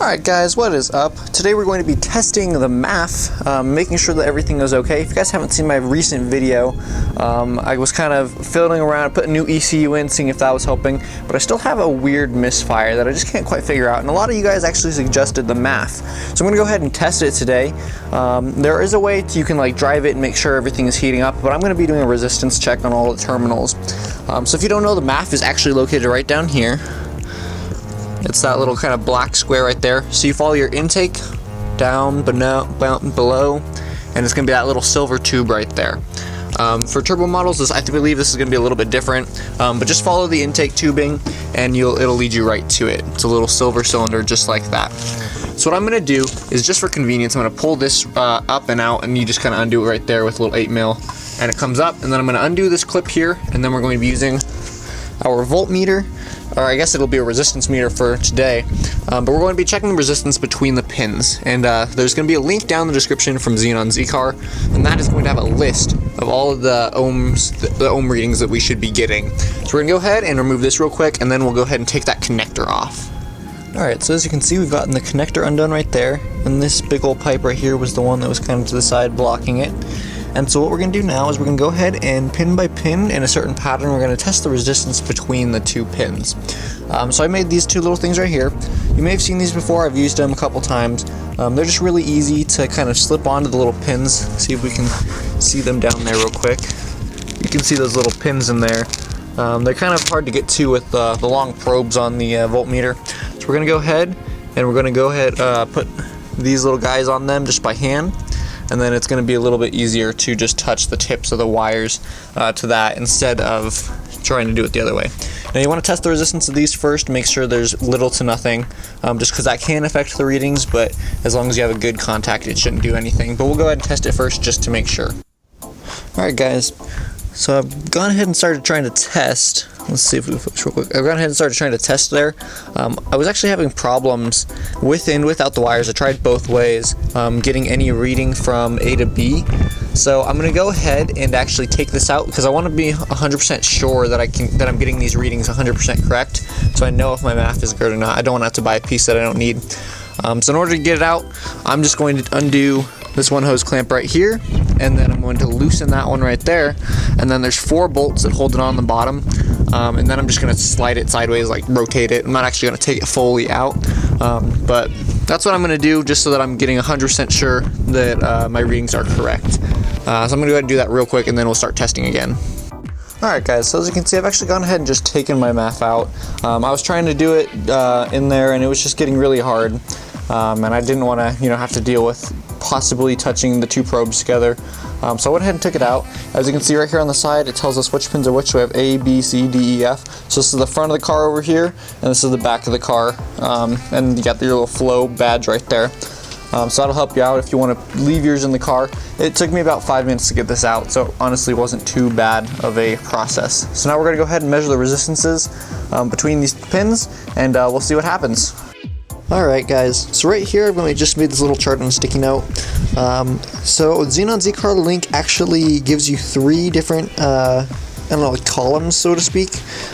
Alright guys, what is up? Today we're going to be testing the MAF, making sure that everything is okay. If you guys haven't seen my recent video, I was kind of fiddling around, putting new ECU in, seeing if that was helping, but I still have a weird misfire that I just can't quite figure out, and a lot of you guys actually suggested the MAF. So I'm going to go ahead and test it today. There is a way you can like drive it and make sure everything is heating up, but I'm going to be doing a resistance check on all the terminals. So if you don't know, the MAF is actually located right down here. It's that little kind of black square right there. So you follow your intake down below, and it's going to be that little silver tube right there. For turbo models, I believe this is going to be a little bit different, but just follow the intake tubing and it'll lead you right to it. It's a little silver cylinder just like that. So what I'm going to do is, just for convenience, I'm going to pull this up and out, and you just kind of undo it right there with a little 8mm, and it comes up, and then I'm going to undo this clip here, and then we're going to be using our voltmeter, or I guess it'll be a resistance meter for today, but we're going to be checking the resistance between the pins, and there's going to be a link down in the description from XenonZCar, and that is going to have a list of all of the ohm readings that we should be getting. So we're going to go ahead and remove this real quick, and then we'll go ahead and take that connector off. Alright, so as you can see, we've gotten the connector undone right there, and this big old pipe right here was the one that was kind of to the side blocking it. And so what we're going to do now is we're going to go ahead and pin by pin in a certain pattern, we're going to test the resistance between the two pins. So I made these two little things right here. You may have seen these before, I've used them a couple times. They're just really easy to kind of slip onto the little pins. See if we can see them down there real quick. You can see those little pins in there. They're kind of hard to get to with the long probes on the voltmeter. So we're going to go ahead and we're going to put these little guys on them just by hand. And then it's going to be a little bit easier to just touch the tips of the wires to that instead of trying to do it the other way. Now you want to test the resistance of these first, make sure there's little to nothing, just because that can affect the readings, but as long as you have a good contact, it shouldn't do anything. But we'll go ahead and test it first just to make sure. Alright guys, so I've gone ahead and started trying to test. Let's see if we focus real quick. I've gone ahead and started trying to test there. I was actually having problems with and without the wires. I tried both ways, getting any reading from A to B. So I'm going to go ahead and actually take this out because I want to be 100% sure that I'm getting these readings 100% correct, so I know if my MAF is good or not. I don't want to have to buy a piece that I don't need. So in order to get it out, I'm just going to undo this one hose clamp right here, and then I'm going to loosen that one right there, and then there's 4 bolts that hold it on the bottom, and then I'm just going to slide it sideways, like rotate it. I'm not actually going to take it fully out, but that's what I'm going to do just so that I'm getting 100% sure that my readings are correct. So I'm going to go ahead and do that real quick, and then we'll start testing again. Alright guys, so as you can see, I've actually gone ahead and just taken my MAF out. I was trying to do it in there, and it was just getting really hard, and I didn't want to have to deal with possibly touching the 2 probes together. So I went ahead and took it out. As you can see right here on the side, it tells us which pins are which. So we have A, B, C, D, E, F. So this is the front of the car over here, and this is the back of the car. And you got your little flow badge right there. So that'll help you out if you want to leave yours in the car. It took me about 5 minutes to get this out, so honestly it wasn't too bad of a process. So now we're going to go ahead and measure the resistances between these pins, and we'll see what happens. Alright guys, so right here I've only just made this little chart on a sticky note. So XenonZCar link actually gives you 3 different I don't know, like columns, so to speak,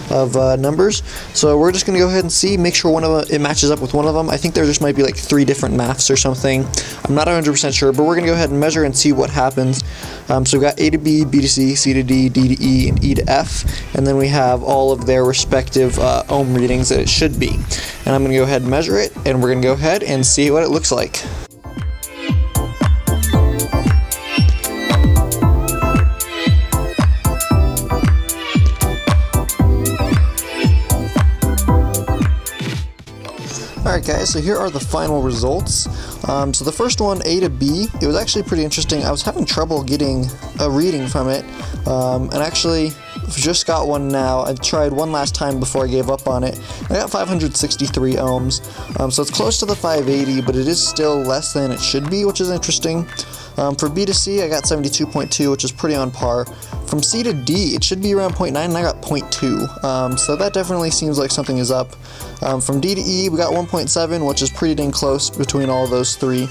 of numbers. So we're just going to go ahead and see, make sure one of them, it matches up with one of them. I think there just might be like 3 different MAFs or something. I'm not 100% sure, but we're going to go ahead and measure and see what happens. So we've got A to B, B to C, C to D, D to E, and E to F. And then we have all of their respective ohm readings that it should be. And I'm going to go ahead and measure it, and we're going to go ahead and see what it looks like. Alright guys, so here are the final results. So the first one, A to B, it was actually pretty interesting. I was having trouble getting a reading from it, and actually just got one now. I tried one last time before I gave up on it. I got 563 ohms, so it's close to the 580, but it is still less than it should be, which is interesting. For B to C, I got 72.2, which is pretty on par. From C to D, it should be around 0.9, and I got 0.2, so that definitely seems like something is up. From D to E, we got 1.7, which is pretty dang close between all those 3.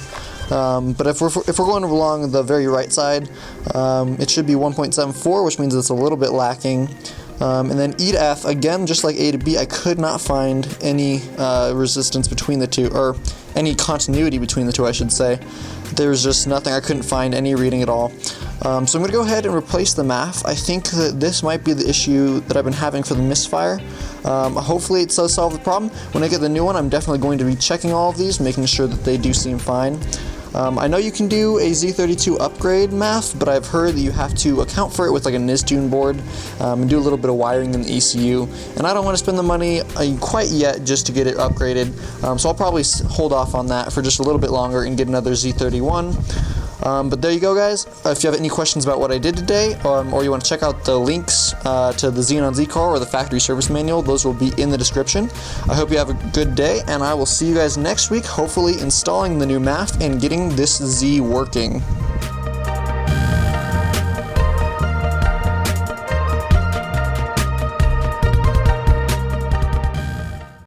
But if we're going along the very right side, it should be 1.74, which means it's a little bit lacking. And then E to F, again, just like A to B, I could not find any resistance between the two, or any continuity between the two, I should say. There's just nothing. I couldn't find any reading at all. So I'm going to go ahead and replace the MAF. I think that this might be the issue that I've been having for the misfire. Hopefully it does solve the problem. When I get the new one, I'm definitely going to be checking all of these, making sure that they do seem fine. I know you can do a Z32 upgrade MAF, but I've heard that you have to account for it with like a Nistune board and do a little bit of wiring in the ECU, and I don't want to spend the money quite yet just to get it upgraded, so I'll probably hold off on that for just a little bit longer and get another Z31. But there you go, guys. If you have any questions about what I did today, or you want to check out the links to the XenonZCar or the factory service manual, those will be in the description. I hope you have a good day, and I will see you guys next week, hopefully installing the new MAF and getting this Z working.